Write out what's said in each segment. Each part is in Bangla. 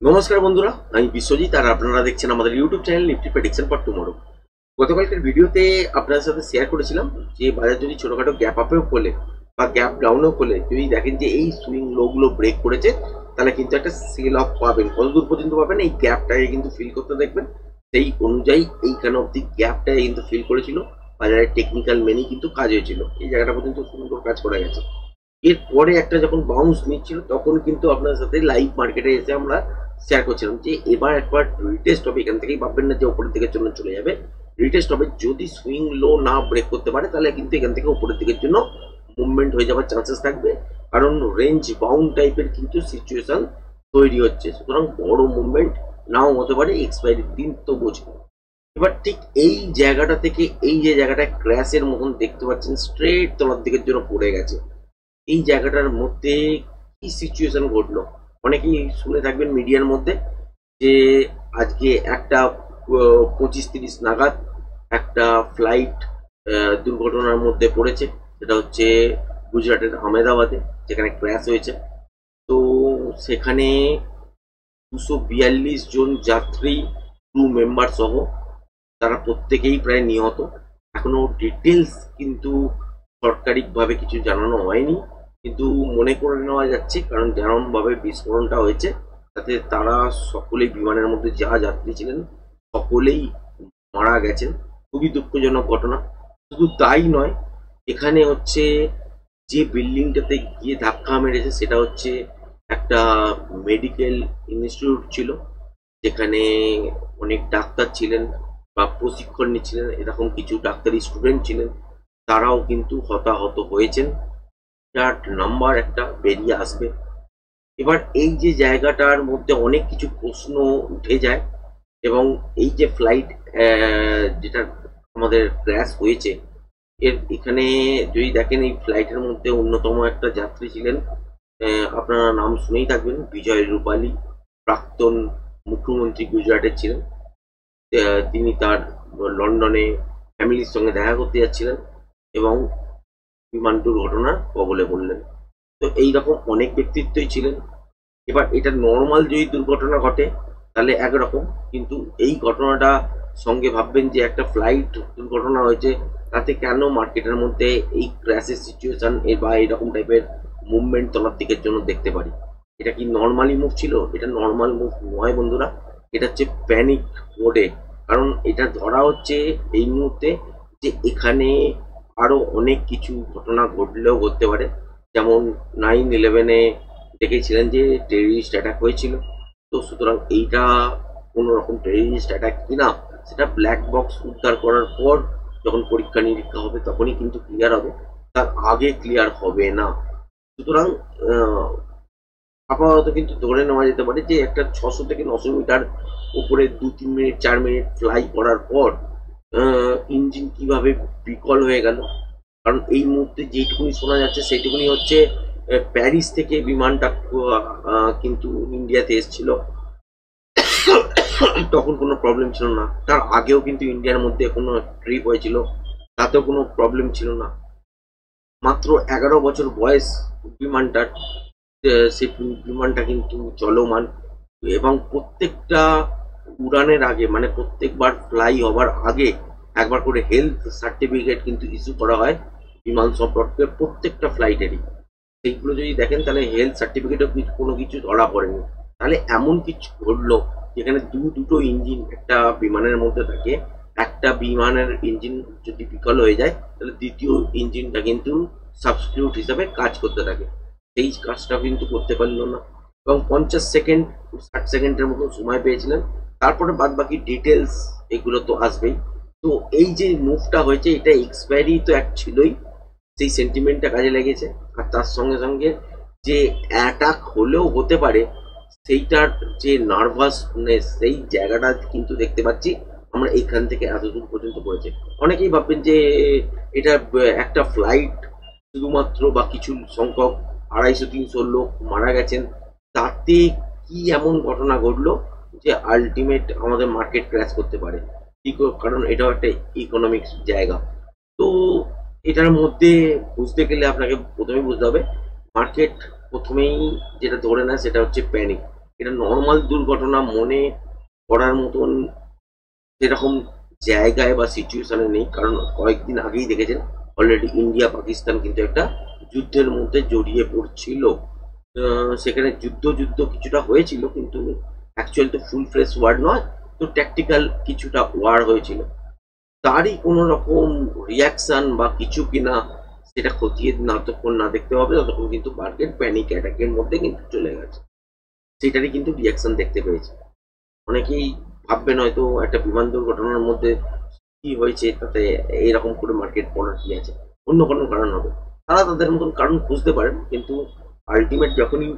নমস্কার বন্ধুরা, আমি বিশ্বজিৎ আর আপনারা দেখছেন আমাদের YouTube channel Nifty prediction for tomorrow. গতকালকের ভিডিওতে আপনাদের সাথে শেয়ার করেছিলাম যে বাজার যদি ছোটখাটো গ্যাপ আপেও খোলে বা গ্যাপ ডাউনেও খোলে, যদি দেখেন যে এই সুইং লোগুলো ব্রেক করেছে, তাহলে কিন্তু একটা সেল অফ পাবেন। কত দূর পর্যন্ত পাবেন এই গ্যাপটাকে কিন্তু ফিল করতে দেখবেন। সেই অনুযায়ী এইখানে অব্দি গ্যাপটাকে কিন্তু ফিল করেছিল। বাজারের টেকনিক্যাল মেনই কিন্তু কাজ হয়েছিল, এই জায়গাটা পর্যন্ত সুন্দর কাজ করা গেছে। এরপরে একটা যখন বাউন্স নিচ্ছিল তখন কিন্তু আপনার সাথে লাইভ মার্কেটে এসে আমরা শেয়ার করছিলাম যে এবার একবার রিটেস্ট হবে। এখান থেকেই ভাববেন না যে উপরের দিকের জন্য চলে যাবে। রিটেস্ট হবে, যদি সুইং লো না ব্রেক করতে পারে তাহলে কিন্তু এখান থেকে উপরের দিকের জন্য মুভমেন্ট হয়ে যাওয়ার চান্সেস থাকবে, কারণ রেঞ্জ বাউন্ড টাইপের কিন্তু সিচুয়েশন তৈরি হচ্ছে। সুতরাং বড় মুভমেন্ট নাও হতে পারে, এক্সপায়ারির দিন তো বোঝে। এবার ঠিক এই জায়গাটা থেকে এই যে জায়গাটা ক্র্যাশের মতন দেখতে পাচ্ছেন, স্ট্রেট তলার দিকের জন্য পড়ে গেছে। এই জায়গাটার মধ্যে কি সিচুয়েশন ঘটলো অনেকেই শুনে থাকবেন মিডিয়ার মধ্যে, যে আজকে একটা 25-30 নাগাদ একটা ফ্লাইট দুর্ঘটনার মধ্যে পড়েছে। সেটা হচ্ছে গুজরাটের আহমেদাবাদে, যেখানে ক্র্যাশ হয়েছে। তো সেখানে 242 জন যাত্রী, ক্রু মেম্বার সহ তারা প্রত্যেকেই প্রায় নিহত। এখনো ডিটেলস কিন্তু সরকারিভাবে কিছু জানানো হয়নি, কিন্তু মনে করে নেওয়া যাচ্ছে, কারণ যেমন ভাবে বিস্ফোরণটা হয়েছে তাতে তারা সকলেই, বিমানের মধ্যে যা যাত্রী ছিলেন সকলেই মারা গেছেন। খুবই দুঃখজনক ঘটনা। শুধু তাই নয়, এখানে হচ্ছে যে বিল্ডিংটাতে গিয়ে ধাক্কা মেরেছে সেটা হচ্ছে একটা মেডিকেল ইনস্টিটিউট ছিল, যেখানে অনেক ডাক্তার ছিলেন বা প্রশিক্ষণ নিচ্ছিলেন, এরকম কিছু ডাক্তারি স্টুডেন্ট ছিলেন, তারাও কিন্তু হতাহত হয়েছেন। যার নাম্বার একটা বেরিয়ে আসবে। এবার এই যে জায়গাটার মধ্যে অনেক কিছু প্রশ্ন উঠে যায়, এবং এই যে ফ্লাইট যেটা আমাদের ক্র্যাশ হয়েছে, এখানে যদি দেখেন এই ফ্লাইটের মধ্যে অন্যতম একটা যাত্রী ছিলেন, আপনারা নাম শুনেই থাকবেন, বিজয় রূপালী, প্রাক্তন মুখ্যমন্ত্রী গুজরাটের ছিলেন। তিনি তার লন্ডনে ফ্যামিলির সঙ্গে দেখা করতে যাচ্ছিলেন এবং বিমান দুর্ঘটনার কবলে পড়লেন। তো এইরকম অনেক ব্যক্তিত্বই ছিলেন। এবার এটা নর্মাল যদি দুর্ঘটনা ঘটে তাহলে একরকম, কিন্তু এই ঘটনাটা সঙ্গে ভাববেন যে একটা ফ্লাইট দুর্ঘটনা হয়েছে, তাতে কেন মার্কেটের মধ্যে এই ক্র্যাশের সিচুয়েশন বা এরকম টাইপের মুভমেন্ট তলার দিকের জন্য দেখতে পারি। এটা কি নর্মালি মুভ ছিল? এটা নর্মাল মুভ নয় বন্ধুরা, এটা হচ্ছে প্যানিক মোডে। কারণ এটা ধরা হচ্ছে এই মুহূর্তে যে এখানে আরো অনেক কিছু ঘটনা ঘটলেও ঘটতে পারে। যেমন 9/11-এ দেখেছিলেন যে টেররিস্ট অ্যাটাক হয়েছিল। তো সুতরাং এইটা কোনো রকম টেররিস্ট অ্যাটাক কিনা সেটা ব্ল্যাক বক্স উদ্ধার করার পর যখন পরীক্ষা নিরীক্ষা হবে তখনই কিন্তু ক্লিয়ার হবে, তার আগে ক্লিয়ার হবে না। সুতরাং আপাতত কিন্তু ধরে নেওয়া যেতে পারে যে একটা 600 থেকে 900 মিটার উপরে 2-3 মিনিট 4 মিনিট ফ্লাই করার পর ইঞ্জিন কিভাবে বিকল হয়ে গেল। কারণ এই মুহূর্তে যেটুকুনি শোনা যাচ্ছে সেইটুকুনি হচ্ছে প্যারিস থেকে বিমানটা কিন্তু ইন্ডিয়াতে এসেছিল, তখন কোনো প্রবলেম ছিল না। তার আগেও কিন্তু ইন্ডিয়ার মধ্যে কোনো ট্রিপ হয়েছিল, তাতেও কোনো প্রবলেম ছিল না। মাত্র 11 বছর বয়স বিমানটার, সেই বিমানটা কিন্তু চলমান, এবং প্রত্যেকটা উড়ানের আগে, মানে প্রত্যেকবার ফ্লাই হবার আগে একবার করে হেলথ সার্টিফিকেট কিন্তু ইস্যু করা হয় বিমান সম্পর্কে প্রত্যেকটা ফ্লাইটেরই। সেইগুলো যদি দেখেন তাহলে হেলথ সার্টিফিকেটও কোনো কিছু ধরা পড়েনি। তাহলে এমন কিছু ঘটলো যেখানে দুটো ইঞ্জিন একটা বিমানের মধ্যে থাকে, একটা বিমানের ইঞ্জিন যদি বিকল হয়ে যায় তাহলে দ্বিতীয় ইঞ্জিনটা কিন্তু সাবস্টিটিউট হিসাবে কাজ করতে থাকে। সেই কাজটা কিন্তু করতে পারলো না, এবং 50 সেকেন্ড 60 সেকেন্ডের মতো সময় পেয়েছিলেন। তারপরে বাদ বাকি ডিটেলস এগুলো তো আসবেই। তো এই যে মুভটা হয়েছে এটা এক্সপায়ারি তো এক ছিলই, সেই সেন্টিমেন্টটা কাজে লেগেছে। আর তার সঙ্গে সঙ্গে যে অ্যাটাক হলেও হতে পারে সেইটার যে নার্ভাসনেস, সেই জায়গাটা কিন্তু দেখতে পাচ্ছি আমরা এখান থেকে এতদূর পর্যন্ত পড়েছে। অনেকেই ভাববেন যে এটা একটা ফ্লাইট শুধুমাত্র বা কিছু সংখ্যক 250-300 লোক মারা গেছেন, তাতে কি এমন ঘটনা ঘটলো যে আলটিমেট আমাদের মার্কেট ক্র্যাশ করতে পারে। কারণ এটাও একটা ইকোনমিক্স জায়গা। তো এটার মধ্যে বুঝতে গেলে আপনাকে প্রথমেই বুঝতে হবে মার্কেট প্রথমেই যেটা ধরে নেয় সেটা হচ্ছে প্যানিক। এটা নর্মাল দুর্ঘটনা মনে করার মতন সেরকম জায়গায় বা সিচুয়েশনে নেই, কারণ কয়েকদিন আগেই দেখেছেন অলরেডি ইন্ডিয়া পাকিস্তান কিন্তু একটা যুদ্ধের মধ্যে জড়িয়ে পড়ছিল। সেখানে যুদ্ধ যুদ্ধ কিছুটা হয়েছিল, কিন্তু অ্যাকচুয়াল তো ফুল ফ্লেশ ওয়ার নয়, তো ট্যাকটিক্যাল কিছুটা ওয়ার হয়েছিল। তারই কোনো রকম রিয়াকশন বা কিছু কিনা সেটা খতিয়ে যতক্ষণ না দেখতে হবে ততক্ষণ কিন্তু মার্কেট প্যানিক অ্যাটাকের মধ্যে কিন্তু চলে গেছে, সেটারই কিন্তু রিয়াকশন দেখতে পেয়েছে। অনেকেই ভাববেন হয়তো একটা বিমান দুর্ঘটনার মধ্যে কি হয়েছে তাতে এইরকম করে মার্কেট পড়ার কি আছে, অন্য কোনো কারণ হবে, তারা তাদের মতন কারণ খুঁজতে পারেন। কিন্তু আলটিমেট যখনই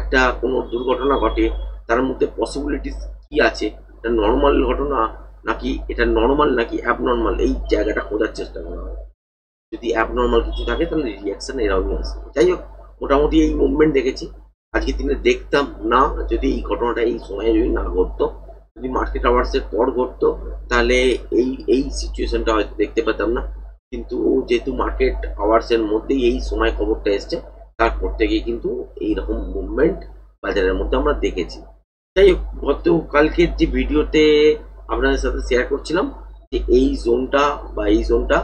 একটা কোনো দুর্ঘটনা ঘটে তার মধ্যে পসিবিলিটিস কি আছে, এটা নর্মাল ঘটনা নাকি এটা নর্মাল নাকি অ্যাবনর্মাল, এই জায়গাটা খোঁজার চেষ্টা করা হয়। যদি অ্যাবনর্মাল কিছু থাকে তাহলে রিয়াকশন এরকমই আসে। যাই হোক, মোটামুটি এই মুভমেন্ট দেখেছি। আজকের দিনে দেখতাম না যদি এই ঘটনাটা এই সময়ে যদি না ঘটতো, যদি মার্কেট আওয়ার্সের পর ঘটতো তাহলে এই এই সিচুয়েশনটা হয়তো দেখতে পেতাম না। কিন্তু যেহেতু মার্কেট আওয়ার্সের মধ্যেই এই সময় খবরটা এসছে, তারপর থেকেই কিন্তু এইরকম মুভমেন্ট বাজারের মধ্যে আমরা দেখেছি। যাই হোক, গতকালকের যে ভিডিওতে আপনাদের সাথে শেয়ার করছিলাম যে এই জোনটা বা এই জোনটা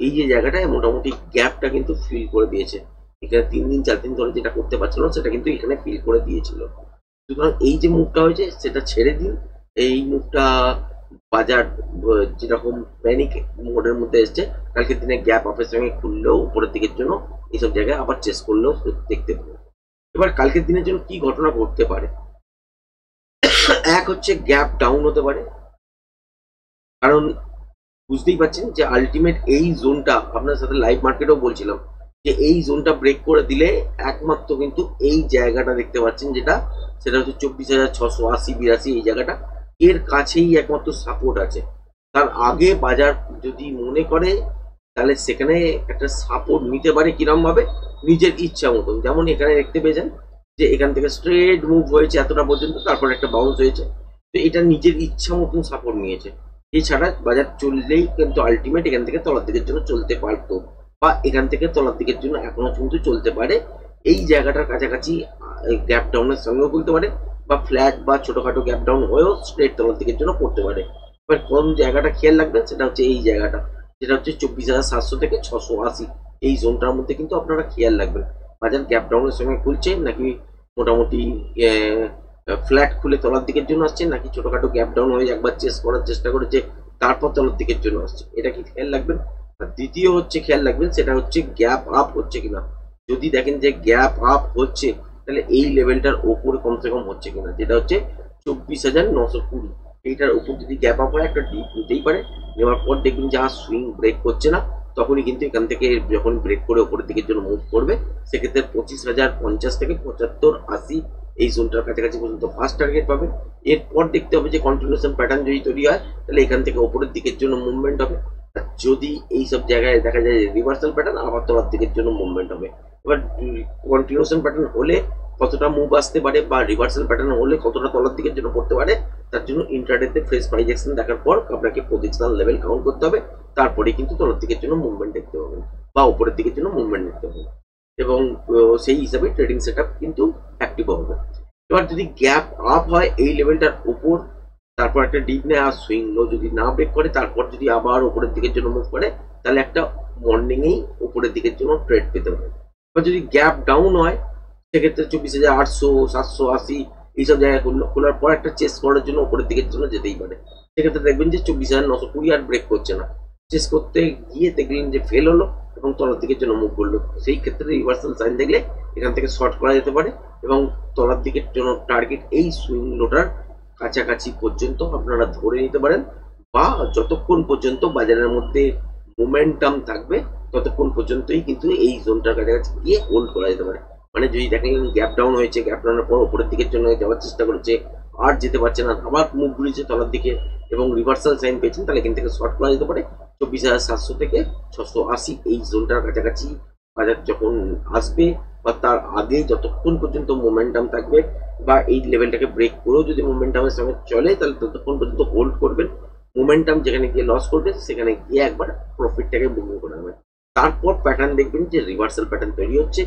এই যে জায়গাটায় মোটামুটি গ্যাপটা কিন্তু ফিল করে দিয়েছে। এখানে 3 দিন 4 দিন ধরে যেটা করতে পারছিল সেটা কিন্তু এখানে ফিল করে দিয়েছিল। সুতরাং এই যে মুভটা হয়েছে সেটা ছেড়ে দিন। এই মুভটা বাজার যেরকম প্যানিক মোডের মধ্যে এসছে, কালকের দিনে গ্যাপ আপের সঙ্গে খুললেও উপরের দিকের জন্য এইসব জায়গায় আবার চেস করলেও দেখতে পাবো। এবার কালকের দিনের জন্য কি ঘটনা ঘটতে পারে, এক হচ্ছে গ্যাপ ডাউন হতে পারে, কারণ বুঝতেই পারছেন যে আলটিমেট এই জোনটা আপনার সাথে লাইভ মার্কেটেও বলছিলাম যে এই জোনটা ব্রেক করে দিলে একমাত্র কিন্তু এই জায়গাটা দেখতে পাচ্ছেন যেটা, সেটা হচ্ছে 24,680-82 এই জায়গাটা, এর কাছেই একমাত্র সাপোর্ট আছে। তার আগে বাজার যদি মনে করে তাহলে সেখানে একটা সাপোর্ট নিতে পারে কিরম ভাবে, নিজের ইচ্ছা মতন। যেমন এখানে দেখতে পেয়েছেন যে এখান থেকে স্ট্রেট মুভ হয়েছে এতটা পর্যন্ত, তারপর একটা বাউন্স হয়েছে, তো এটা নিজের ইচ্ছা মতন সাপোর্ট নিয়েছে। এছাড়া বাজার চললেই কিন্তু আলটিমেট এখান থেকে তলার দিকের জন্য চলতে পারতো, বা এখান থেকে তলার দিকের জন্য এখনো কিন্তু চলতে পারে। এই জায়গাটার কাছাকাছি গ্যাপ ডাউনের সঙ্গেও খুলতে পারে, বা ফ্ল্যাট বা ছোটখাটো গ্যাপ ডাউন হয়েও স্ট্রেট তলার দিকের জন্য পড়তে পারে। এবার কোন জায়গাটা খেয়াল রাখবেন সেটা হচ্ছে এই জায়গাটা, যেটা হচ্ছে 24,700 থেকে 680, এই জোনটার মধ্যে কিন্তু আপনারা খেয়াল রাখবেন বাজার গ্যাপ ডাউনের সঙ্গে খুলছে নাকি মোটামুটি ফ্ল্যাট খুলে তলার দিকের জন্য আসছে, নাকি ছোটখাটো গ্যাপ ডাউন হয়ে একবার চেস করার চেষ্টা করেছে তারপর তলার দিকের জন্য আসছে, এটা কি খেয়াল রাখবেন। আর দ্বিতীয় হচ্ছে খেয়াল রাখবেন সেটা হচ্ছে গ্যাপ আপ হচ্ছে কিনা। যদি দেখেন যে গ্যাপ আপ হচ্ছে তাহলে এই লেভেলটার ওপরে কমসে কম হচ্ছে কিনা, যেটা হচ্ছে 24,920, এইটার উপর যদি গ্যাপ আপ হয় একটা ডিপ নিতেই পারে। নেওয়ার পর দেখবেন যে আর সুইং ব্রেক করছে না, তখনই কিন্তু এখান থেকে যখন ব্রেক করে ওপরের দিকের জন্য মুভ করবে সেক্ষেত্রে 25,050 থেকে 75-80 এই জোনটার কাছাকাছি পর্যন্ত ফার্স্ট টার্গেট পাবে। এরপর দেখতে হবে যে কন্টিনিউশন প্যাটার্ন যদি তৈরি হয় তাহলে এখান থেকে ওপরের দিকের জন্য মুভমেন্ট হবে। আর যদি এই সব জায়গায় দেখা যায় রিভার্সাল প্যাটার্ন, আবার তলার দিকের জন্য মুভমেন্ট হবে। এবার কন্টিনিউশন প্যাটার্ন হলে কতটা মুভ আসতে পারে বা রিভার্সাল প্যাটার্ন হলে কতটা তলার দিকের জন্য করতে পারে, তার জন্য ইন্ট্রাডেতে ফ্রেশ প্রাইস অ্যাকশন দেখার পর আপনাকে পজিশনাল লেভেল কাউন্ট করতে হবে, তারপরে কিন্তু তলার দিকের জন্য মুভমেন্ট দেখতে হবে বা উপরের দিকের জন্য মুভমেন্ট দেখতে হবে, এবং সেই হিসাবে ট্রেডিং সেটআপ কিন্তু অ্যাক্টিভ হবে। এবার যদি গ্যাপ আপ হয় এই লেভেলটার উপর, তারপর একটা ডিপ নেয় আর সুইং লো যদি না ব্রেক করে তারপর যদি আবার উপরের দিকের জন্য মুভ করে তাহলে একটা মর্নিংয়েই উপরের দিকের জন্য ট্রেড পেতে হবে। এবার যদি গ্যাপ ডাউন হয় সেক্ষেত্রে 24,800, 780 এইসব জায়গায় খোলার পর একটা চেস করার জন্য উপরের দিকের জন্য যেতেই পারে। সেক্ষেত্রে দেখবেন যে 24,920 আর ব্রেক করছে না, চেস করতে গিয়ে দেখলেন যে ফেল হলো এবং তলার দিকের জন্য মুভ করলো, সেই ক্ষেত্রে রিভার্সাল সাইন দেখলে এখান থেকে শর্ট করা যেতে পারে এবং তলার দিকের জন্য টার্গেট এই সুইং লোটার কাছাকাছি পর্যন্ত আপনারা ধরে নিতে পারেন, বা যতক্ষণ পর্যন্ত বাজারের মধ্যে মোমেন্টাম থাকবে ততক্ষণ পর্যন্তই কিন্তু এই জোনটার কাছাকাছি গিয়ে হোল্ড করা যেতে পারে। মানে যদি দেখেন গ্যাপ ডাউন হয়েছে, গ্যাপ ডাউনের পর উপরের দিকের জন্য যাওয়ার চেষ্টা করেছে আর যেতে পারছে না, আবার মুভ ঘুরেছে তলার দিকে এবং রিভার্সাল সাইন পেয়েছেন, তাহলে এখান থেকে শর্ট করা যেতে পারে 24,700 থেকে 680 এই জোনটার কাছাকাছি বাজার যখন আসবে, বা তার আগে যতক্ষণ পর্যন্ত মোমেন্টাম থাকবে বা এই লেভেলটাকে ব্রেক করেও যদি মোমেন্টামের সঙ্গে চলে তাহলে ততক্ষণ পর্যন্ত হোল্ড করবেন। মোমেন্টাম যেখানে গিয়ে লস করবে সেখানে গিয়ে একবার প্রফিটটাকে বুকিং করে নেবেন। তারপর প্যাটার্ন দেখবেন যে রিভার্সাল প্যাটার্ন তৈরি হচ্ছে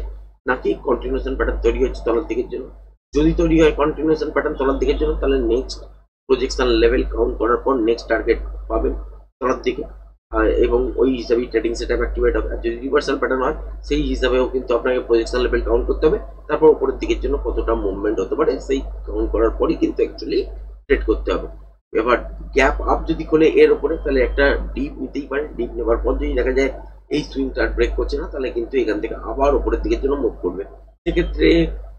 নাকি কন্টিনিউশন প্যাটার্ন তৈরি হচ্ছে তলার দিকের জন্য, যদি তৈরি হয় কন্টিনিউশন প্যাটার্ন তলার দিকের জন্য, তাহলে নেক্সট প্রজেকশন লেভেল কাউন্ট করার পর নেক্সট টার্গেট পাবেন তলার দিকে, এবং ওই হিসাবেই ট্রেডিং সেটআপ অ্যাক্টিভেট হবে। আর যদি রিভার্সাল প্যাটার্ন হয় সেই হিসাবেও কিন্তু আপনাকে প্রজেকশন লেভেল কাউন্ট করতে হবে, তারপর উপরের দিকের জন্য কতটা মুভমেন্ট হতে পারে সেই কাউন্ট করার পরই কিন্তু অ্যাকচুয়ালি ট্রেড করতে হবে। এবার গ্যাপ আপ যদি খোলে এর উপরে, তাহলে একটা ডিপ নিতেই পারে। ডিপ নেবার পর যদি দেখা যায় এই সুইংটা ব্রেক করছে না, তাহলে কিন্তু এখান থেকে আবার উপরের দিকের জন্য মুভ করবে। সেক্ষেত্রে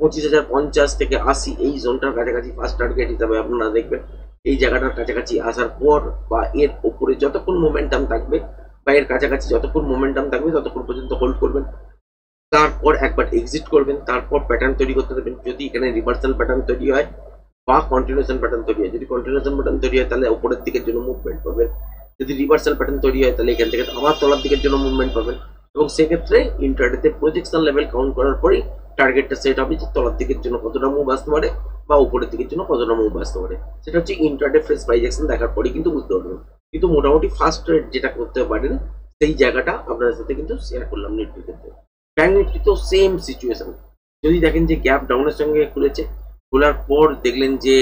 25,050 থেকে 80 এই জোনটার কাছাকাছি ফার্স্ট টার্গেট হিসাবে আপনারা দেখবেন। এই জায়গাটার কাছাকাছি আসার পর বা এর উপরে যতক্ষণ মোমেন্টাম থাকবে বা এর কাছাকাছি যতক্ষণ মোমেন্টাম থাকবে ততক্ষণ পর্যন্ত হোল্ড করবেন, তারপর একবার এক্সিট করবেন, তারপর প্যাটার্ন তৈরি করতে দেবেন। যদি এখানে রিভার্সাল প্যাটার্ন তৈরি হয় বা কন্টিনিউশন প্যাটার্ন তৈরি হয়, যদি কন্টিনিউশন প্যাটার্ন তৈরি হয় তাহলে উপরের দিকের জন্য মুভমেন্ট পাবেন, যদি রিভার্সাল প্যাটার্ন তৈরি হয় তাহলে এখান থেকে আবার তলার দিকের জন্য মুভমেন্ট পাবেন। এবং সেক্ষেত্রে ইন্টারডেতে প্রজেকশন লেভেল কাউন্ট করার পরেই টার্গেটটা সেট হবে যে তলার দিকের জন্য কতটা মুভ আসতে পারে বা উপরের দিকের জন্য কতটা মুভ আসতে পারে। সেটা হচ্ছে ইন্টারডে ফ্রেশ প্রাইস অ্যাকশন দেখার পরেই কিন্তু বুঝতে পারবেন। কিন্তু মোটামুটি ফার্স্ট ট্রেড যেটা করতে পারেন সেই জায়গাটা আপনাদের সাথে কিন্তু শেয়ার করলাম নিফটির ক্ষেত্রে। ব্যাংক নিফটি তো সেম সিচুয়েশন। যদি দেখেন যে গ্যাপ ডাউনের সঙ্গে খুলেছে, খোলার পর দেখলেন যে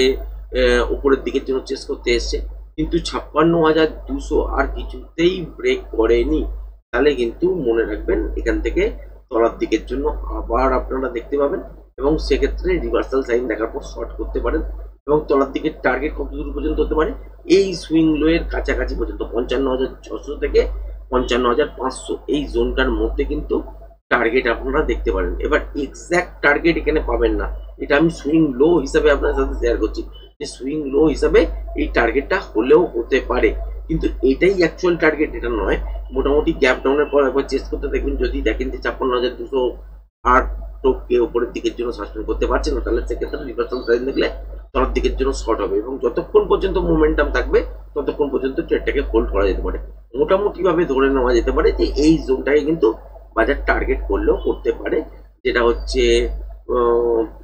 উপরের দিকের জন্য চেস করতে এসছে, কিন্তু 56,200 আর কিছুতেই ব্রেক করেনি, তাহলে কিন্তু মনে রাখবেন এখান থেকে তলার দিকের জন্য আবার আপনারা দেখতে পাবেন। এবং সেক্ষেত্রে রিভার্সাল সাইন দেখার পর শর্ট করতে পারেন। এবং তলার দিকের টার্গেট কত দূর পর্যন্ত হতে পারে, এই সুইং লোয়ের কাছাকাছি পর্যন্ত 55,600 থেকে 55,500 এই জোনটার মধ্যে কিন্তু টার্গেট আপনারা দেখতে পারেন। এবার এক্স্যাক্ট টার্গেট এখানে পাবেন না, এটা আমি সুইং লো হিসাবে আপনার সাথে শেয়ার করছি যে সুইং লো হিসাবে এই টার্গেটটা হলেও হতে পারে, কিন্তু এটাই অ্যাকচুয়াল টার্গেট এটা নয়। মোটামুটি গ্যাপ ডাউনের পর একবার চেস করতে দেখবেন, যদি দেখেন যে 56,208 কে উপরের দিকের জন্য সাস্টেন করতে পারছে না, তাহলে সেক্ষেত্রে রিভার্সাল সাইন দেখলে তলার দিকের জন্য শর্ট হবে। এবং যতক্ষণ পর্যন্ত মোমেন্টাম থাকবে ততক্ষণ পর্যন্ত ট্রেডটাকে হোল্ড করা যেতে পারে। মোটামুটি ভাবে ধরে নেওয়া যেতে পারে যে এই জোনটাকে কিন্তু বাজার টার্গেট করলেও করতে পারে, যেটা হচ্ছে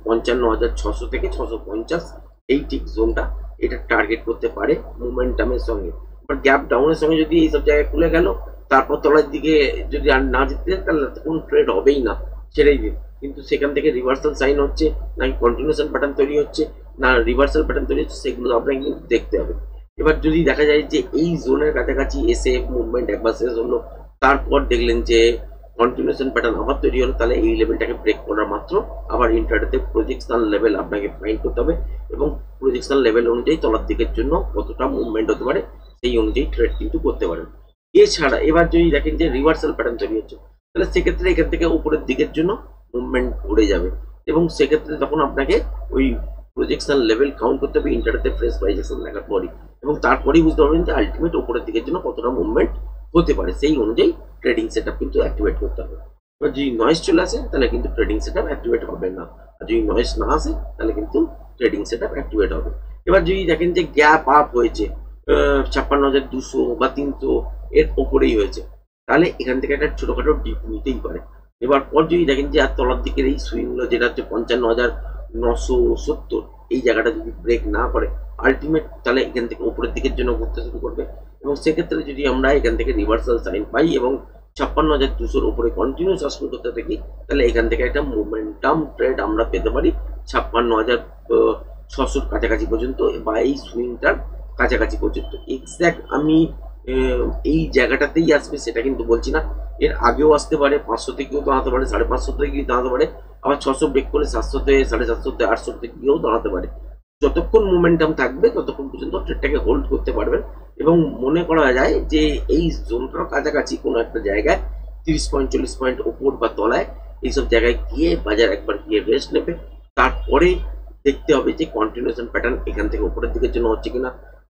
55,600 থেকে 650 এই ঠিক জোনটা এটা টার্গেট করতে পারে মোমেন্টামের সঙ্গে। এবার গ্যাপ ডাউনের সঙ্গে যদি এইসব জায়গায় খুলে গেল, তারপর তলার দিকে যদি আর না যেতে যায় তাহলে কোনো ট্রেড হবেই না, ছেড়েই দিন। কিন্তু সেখান থেকে রিভার্সাল সাইন হচ্ছে নাকি কন্টিনিউশন প্যাটার্ন তৈরি হচ্ছে না রিভার্সাল প্যাটার্ন তৈরি হচ্ছে, সেগুলো আপনাকে কিন্তু দেখতে হবে। এবার যদি দেখা যায় যে এই জোনের কাছাকাছি এসে মুভমেন্ট একবার শেষ হলো, তারপর দেখলেন যে কন্টিনিউশন প্যাটার্ন আবার তৈরি হলো, তাহলে এই লেভেলটাকে ব্রেক করার মাত্র আবার ইন্টারডেতে প্রজেকশন লেভেল আপনাকে ফাইন্ড করতে হবে এবং প্রজেকশন লেভেল অনুযায়ী তলার দিকের জন্য কতটা মুভমেন্ট হতে পারে সেই অনুযায়ী ট্রেড কিন্তু করতে পারেন। এছাড়া এবার যদি দেখেন যে রিভার্সাল প্যাটার্ন তৈরি হচ্ছে, তাহলে সেক্ষেত্রে এখান থেকে উপরের দিকের জন্য মুভমেন্ট উড়ে যাবে এবং সেক্ষেত্রে তখন আপনাকে ওই প্রজেকশন লেভেল কাউন্ট করতে হবে ইন্টারডেতে ফ্রেশ প্রাইস অ্যাকশন দেখার পরই, এবং তারপরেই বুঝতে পারবেন যে আলটিমেট উপরের দিকের জন্য কতটা মুভমেন্ট হতে পারে, সেই অনুযায়ী ট্রেডিং সেটআপ কিন্তু অ্যাক্টিভেট করতে হবে। এবার যদি নয়েজ চলে আসে তাহলে কিন্তু ট্রেডিং সেটআপ অ্যাক্টিভেট হবে না, আর যদি নয়েজ না আসে তাহলে কিন্তু ট্রেডিং সেটআপ অ্যাক্টিভেট হবে। এবার যদি দেখেন যে গ্যাপ আপ হয়েছে 56,200 বা 300 এর ওপরেই হয়েছে, তাহলে এখান থেকে একটা ছোটখাটো ডিপ নিতেই পারে। এবার পর যদি দেখেন যে আর তলার দিকের এই সুইংগুলো যেটা হচ্ছে 55,970 এই জায়গাটা যদি ব্রেক না করে আলটিমেট, তাহলে এখান থেকে উপরের দিকের জন্য ঘুরতে শুরু করবে। এবং সেক্ষেত্রে যদি আমরা এখান থেকে রিভার্সাল সাইন পাই এবং 56,200 উপরে কন্টিনিউ সাস্টেন করতে থাকি, তাহলে এখান থেকে একটা মোমেন্টাম ট্রেড আমরা পেতে পারি 56,600 কাছাকাছি পর্যন্ত বা এই সুইংটার কাছাকাছি পর্যন্ত। এক্স্যাক্ট আমি এই জায়গাটাতেই আসবে সেটা কিন্তু বলছি না, এর আগেও আসতে পারে, 500 থেকেও দাঁড়াতে পারে, 550 থেকে দাঁড়াতে পারে, আবার 600 ব্রেক করে 700-তে 750-তে 800 থেকেও দাঁড়াতে পারে। যতক্ষণ মোমেন্টাম থাকবে ততক্ষণ পর্যন্ত ট্রেডটাকে হোল্ড করতে পারবেন। এবং মনে করা যায় যে এই জোনটার কাছাকাছি কোনো একটা জায়গায় 30 পয়েন্ট 40 পয়েন্ট ওপর বা তলায় এইসব জায়গায় গিয়ে বাজার একবার গিয়ে রেস্ট নেবে, তারপরে দেখতে হবে যে কন্টিনিউশন প্যাটার্ন এখান থেকে উপরের দিকের জন্য হচ্ছে কিনা।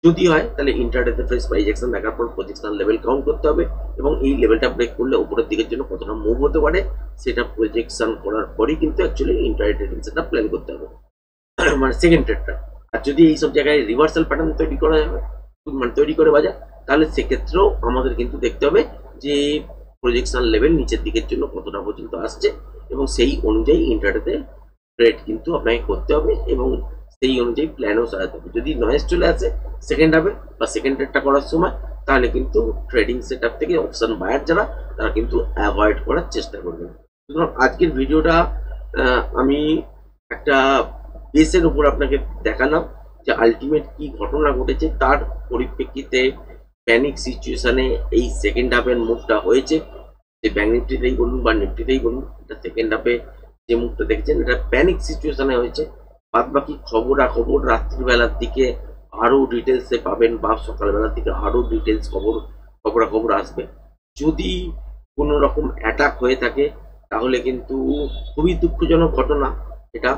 যদি হয় তাহলে ইন্টারডেতে ফ্রেশ প্রাইস অ্যাকশন দেখার পর প্রজেকশন লেভেল কাউন্ট করতে হবে এবং এই লেভেলটা ব্রেক করলে উপরের দিকের জন্য কতটা মুভ হতে পারে সেটা প্রজেকশন করার পরেই কিন্তু অ্যাকচুয়ালি ইন্টারডে ট্রেডিং সেটা প্ল্যান করতে হবে, মানে সেকেন্ড ট্রেডটা। আর যদি এইসব জায়গায় রিভার্সাল প্যাটার্ন তৈরি করা যাবে মানে তৈরি করে বাজার, তাহলে সেক্ষেত্রেও আমাদের কিন্তু দেখতে হবে যে প্রজেকশন লেভেল নিচের দিকের জন্য কতটা পর্যন্ত আসছে এবং সেই অনুযায়ী ইন্টারডেতে ট্রেড কিন্তু আপনাকে করতে হবে এবং সেই অনুযায়ী প্ল্যানও সাজাতে হবে। যদি নয়েজ চলে আসে সেকেন্ড হাফে বা সেকেন্ড ট্রেডটা করার সময়, তাহলে কিন্তু ট্রেডিং সেটআপ থেকে অপশন বায়ার যারা তারা কিন্তু অ্যাভয়েড করার চেষ্টা করবেন। সুতরাং আজকের ভিডিওটা আমি একটা বেসের উপর আপনাকে দেখালাম যে আলটিমেট কি ঘটনা ঘটেছে, তার পরিপ্রেক্ষিতে প্যানিক সিচুয়েশনে এই সেকেন্ড হাফের মুভটা হয়েছে। যে ব্যাঙ্ক নিফটিতেই বলুন বা নিফটিতেই বলুন, এটা সেকেন্ড হাফে যে মুভটা দেখছেন এটা প্যানিক সিচুয়েশনে হয়েছে। বাদ বাকি খবরাখবর রাত্রিবেলার দিকে আরো ডিটেলসে পাবেন বা সকালবেলার দিকে আরো ডিটেলস খবরাখবর আসবে। যদি কোনো রকম অ্যাটাক হয়ে থাকে তাহলে কিন্তু খুবই দুঃখজনক ঘটনা এটা,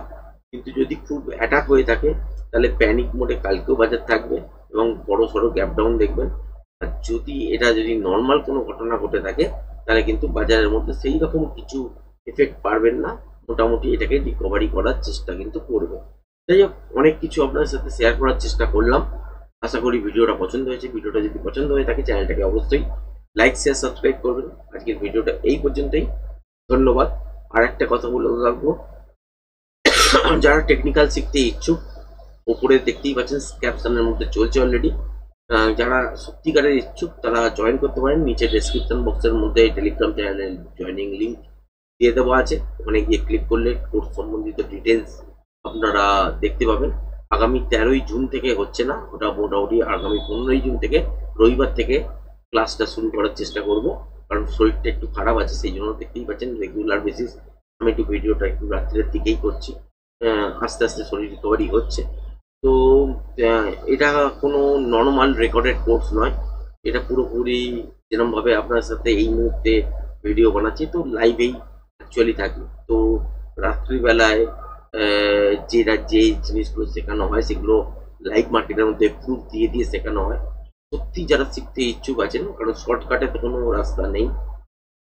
কিন্তু যদি খুব অ্যাটাক হয়ে থাকে তাহলে প্যানিক মোডে কালকেও বাজার থাকবে এবং বড় সড়ো গ্যাপ ডাউন দেখবেন। আর যদি নর্মাল কোনো ঘটনা ঘটে থাকে তাহলে কিন্তু বাজারের মধ্যে সেই রকম কিছু এফেক্ট পারবেন না, মোটামুটি এটাকে রিকভারি করার চেষ্টা কিন্তু করবে। যাই হোক, অনেক কিছু আপনার সাথে শেয়ার করার চেষ্টা করলাম। আশা করি ভিডিওটা পছন্দ হয়েছে। ভিডিওটা যদি পছন্দ হয়ে থাকে চ্যানেলটাকে অবশ্যই লাইক শেয়ার সাবস্ক্রাইব করবেন। আজকের ভিডিওটা এই পর্যন্তই, ধন্যবাদ। আর একটা কথা বলে রাখবো, যারা টেকনিক্যাল শিখতে ইচ্ছুক, উপরে দেখতেই পাচ্ছেন ক্যাপশনের মধ্যে চলছে অলরেডি। যারা সত্যিকারের ইচ্ছুক তারা জয়েন করতে পারেন। নিচে ডেসক্রিপশন বক্সের মধ্যে টেলিগ্রাম চ্যানেলের জয়েনিং লিঙ্ক দিয়ে দেওয়া আছে, ওখানে গিয়ে ক্লিক করলে কোর্স সম্বন্ধিত ডিটেলস আপনারা দেখতে পাবেন। আগামী 13ই জুন থেকে হচ্ছে না, ওটা মোটামুটি আগামী 15ই জুন থেকে রবিবার থেকে ক্লাসটা শুরু করার চেষ্টা করব, কারণ শরীরটা একটু খারাপ আছে, সেই জন্য দেখতেই পাচ্ছেন রেগুলার বেসিস আমি একটু ভিডিওটা একটু রাত্রের দিকেই করছি। আস্তে আস্তে শরীর রিকভারি হচ্ছে। তো এটা কোনো নর্মাল রেকর্ডেড কোর্স নয়, এটা পুরোপুরি যেরকমভাবে আপনার সাথে এই মুহূর্তে ভিডিও বানাচ্ছি তো লাইভেই অ্যাকচুয়ালি থাকি। তো রাত্রিবেলায় যে জিনিসগুলো শেখানো হয় সেগুলো লাইভ মার্কেটের মধ্যে প্রুফ দিয়ে দিয়ে শেখানো হয়। সত্যি যারা শিখতে ইচ্ছুক আছেন, কারণ শর্টকাটে তো কোনো রাস্তা নেই,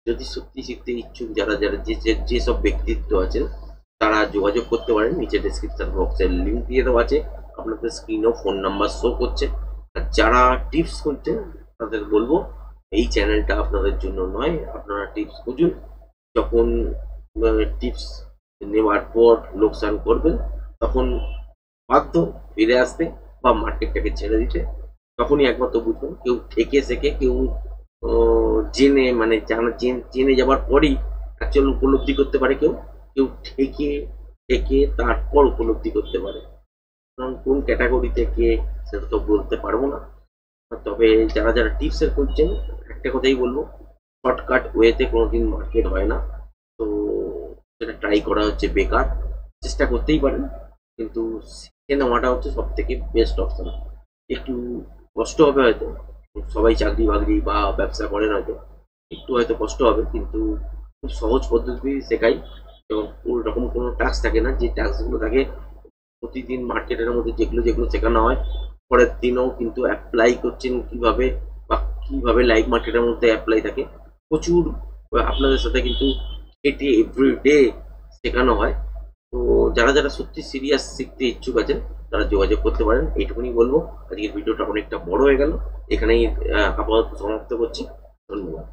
যদি সত্যি শিখতে ইচ্ছুক যারা যারা যেসব ব্যক্তিত্ব আছেন তারা যোগাযোগ করতে পারেন। নিচে ডেসক্রিপশন বক্সের লিঙ্ক দিয়ে দেওয়া আছে, আপনাদের স্ক্রিনেও ফোন নাম্বার শো করছে। আর যারা টিপস খুঁজছেন তাদের বলবো এই চ্যানেলটা আপনাদের জন্য নয়, আপনারা টিপস খুঁজুন। যখন টিপস নেওয়ার পর লোকসান করবেন তখন বাধ্য ফিরে আসতে বা মার্কেটটাকে ছেড়ে দিতে, তখনই একমাত্র বুঝবেন। কেউ ঠেকে শেখে, কেউ জেনে মানে জেনে যাবার পরই অ্যাকচুয়াল উপলব্ধি করতে পারে, কেউ কেউ ঠেকে ঠেকে তারপর উপলব্ধি করতে পারে। কারণ কোন ক্যাটাগরিতে কে সেটা তো বলতে পারবো না। তবে যারা যারা টিপসের খুঁজছেন একটা কথাই বলবো, শর্টকাট ওয়েতে কোনোদিন মার্কেট হয় না। তো সেটা ট্রাই করা হচ্ছে বেকার, চেষ্টা করতেই পারেন, কিন্তু শিখে নেওয়াটা হচ্ছে সব থেকে বেস্ট অপশন। একটু কষ্ট হবে হয়তো, সবাই চাকরি বাকরি বা ব্যবসা করেন হয়তো, একটু হয়তো কষ্ট হবে, কিন্তু খুব সহজ পদ্ধতি শেখাই এবং ওরকম কোনো টাস্ক থাকে না। যে টাস্কগুলো থাকে প্রতিদিন মার্কেটের মধ্যে যেগুলো যেগুলো শেখানো হয় পরের দিনও কিন্তু অ্যাপ্লাই করছেন কিভাবে বা কিভাবে লাইভ মার্কেটের মধ্যে অ্যাপ্লাই থাকে, প্রচুর আপনাদের সাথে কিন্তু এটি এভরিডে শেখানো হয়। তো যারা যারা সত্যি সিরিয়াস শিখতে ইচ্ছুক আছেন তারা যোগাযোগ করতে পারেন, এইটুকুনি বলবো। আজকের ভিডিওটা অনেকটা বড় হয়ে গেল, এখানেই আপাতত সমাপ্ত করছি। ধন্যবাদ।